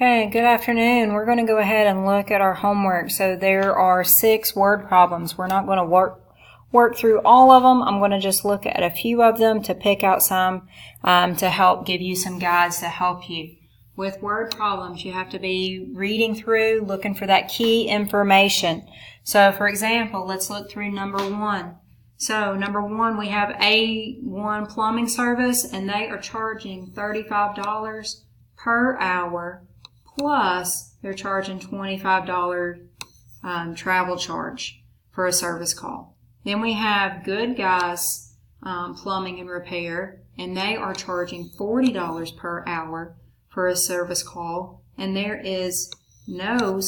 Okay, good afternoon. We're going to go ahead and look at our homework. So there are 6 word problems. We're not going to work through all of them. I'm going to just look at a few of them to pick out some to help give you some guides to help you. With word problems, you have to be reading through, looking for that key information. So for example, let's look through number 1. So number 1, we have A1 plumbing service, and they are charging $35 per hour. Plus, they're charging $25 travel charge for a service call. Then we have Good Guys Plumbing and Repair, and they are charging $40 per hour for a service call, and there is no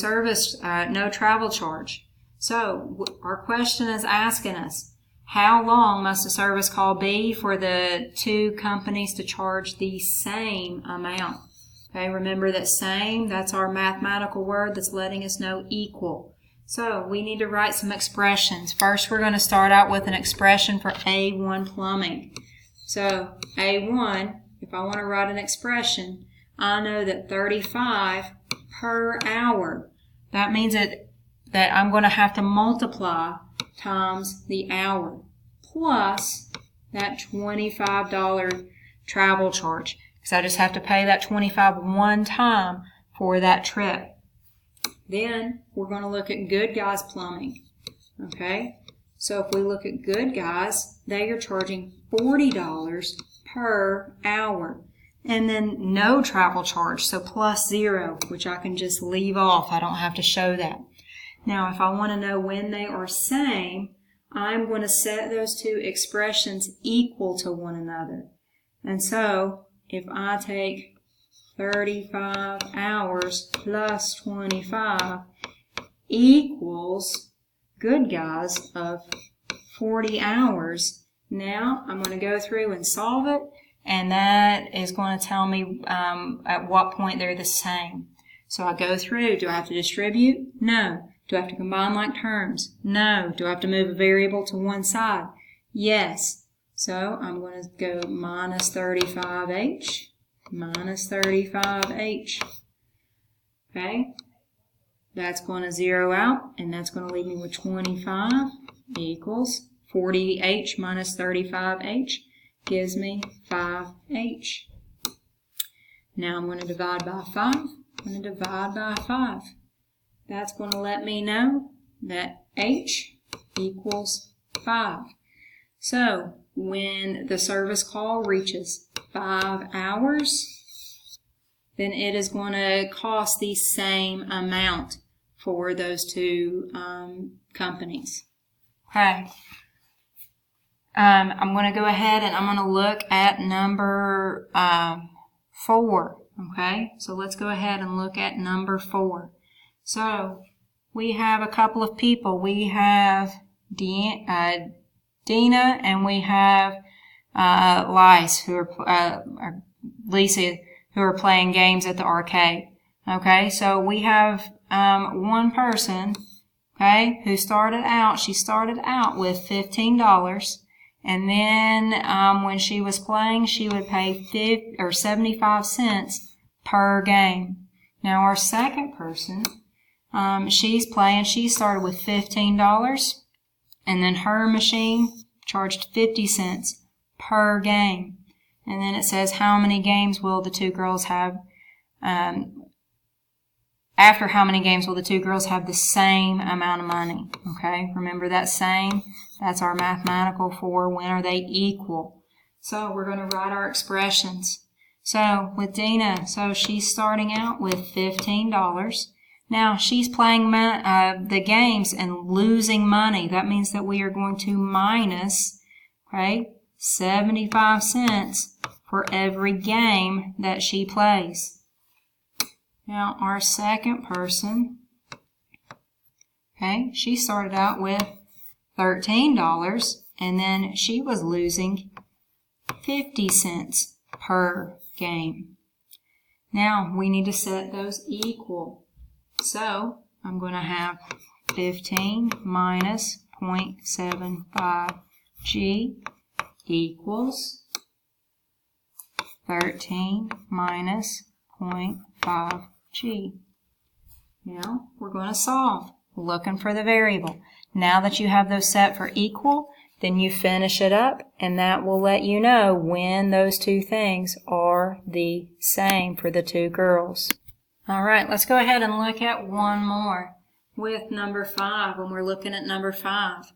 travel charge. So our question is asking us, how long must a service call be for the 2 companies to charge the same amount? Okay, remember that same, that's our mathematical word that's letting us know equal. So we need to write some expressions. First, we're going to start out with an expression for A1 plumbing. So A1, if I want to write an expression, I know that 35 per hour. That means that I'm going to have to multiply times the hour plus that $25 travel charge. Because I just have to pay that $25 one time for that trip. Then we're going to look at Good Guys Plumbing. Okay, so if we look at Good Guys, they are charging $40 per hour. And then no travel charge, so plus 0, which I can just leave off. I don't have to show that. Now, if I want to know when they are same, I'm going to set those 2 expressions equal to one another. And so, if I take 35 hours plus 25 equals Good Guys of 40 hours, now I'm going to go through and solve it, and that is going to tell me at what point they're the same. So I go through. Do I have to distribute? No. Do I have to combine like terms? No. Do I have to move a variable to one side? Yes. So I'm going to go minus 35h, minus 35h. Okay? That's going to zero out, and that's going to leave me with 25 equals 40h minus 35h gives me 5h. Now I'm going to divide by 5. I'm going to divide by 5. That's going to let me know that h equals 5. So when the service call reaches 5 hours, then it is going to cost the same amount for those 2 companies. Okay. I'm going to go ahead and I'm going to look at number 4. Okay, so let's go ahead and look at number 4. So we have a couple of people. We have Dina and we have Lisa, who are playing games at the arcade. Okay, so we have one person, okay, who started out. She started out with $15, and then when she was playing, she would pay 75 cents per game. Now our second person, she's playing. She started with $15, and then her machine charged 50 cents per game. And then it says how many games will the 2 girls have, after how many games will the 2 girls have the same amount of money. Okay, remember that same, that's our mathematical for when are they equal. So we're going to write our expressions. So with Dina, so she's starting out with $15. Now she's playing the games and losing money. That means that we are going to minus, okay, 75 cents for every game that she plays. Now our second person, okay, she started out with $13, and then she was losing 50 cents per game. Now we need to set those equal. So I'm going to have 15 minus 0.75g equals 13 minus 0.5 G. Now we're going to solve, looking for the variable. Now that you have those set for equal, then you finish it up, and that will let you know when those two things are the same for the two girls. All right, let's go ahead and look at one more with number 5 when we're looking at number 5.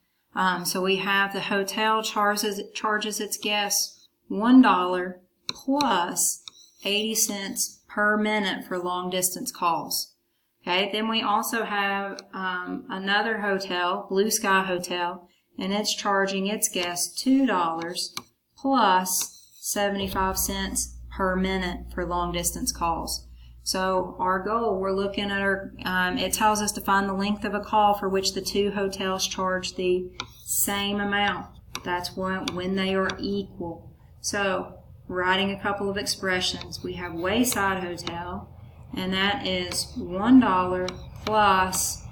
So we have the hotel charges its guests $1 plus 80 cents per minute for long distance calls. Okay, then we also have another hotel, Blue Sky Hotel, and it's charging its guests $2 plus 75 cents per minute for long distance calls. So our goal, we're looking at our, it tells us to find the length of a call for which the two hotels charge the same amount. That's when they are equal. So writing a couple of expressions, we have Wayside Hotel, and that is $1 plus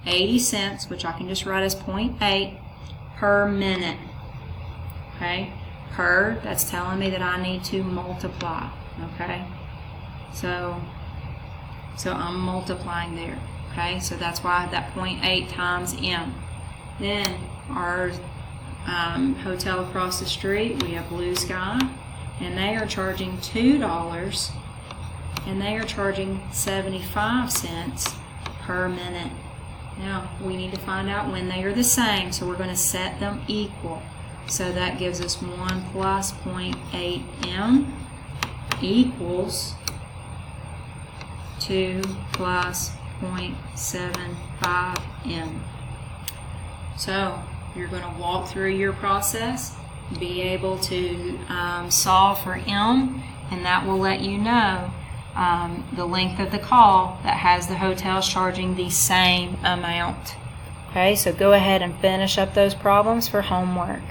80 cents, which I can just write as 0.8 per minute. Okay, per, that's telling me that I need to multiply. Okay, so I'm multiplying there. Okay, so that's why I have that 0.8 times M. Then our hotel across the street, we have Blue Sky, and they are charging $2, and they are charging 75 cents per minute. Now we need to find out when they are the same, so we're going to set them equal. So that gives us 1 plus 0.8 M equals 2 plus 0.75 M. So you're going to walk through your process, be able to solve for M, and that will let you know the length of the call that has the hotels charging the same amount. Okay, so go ahead and finish up those problems for homework.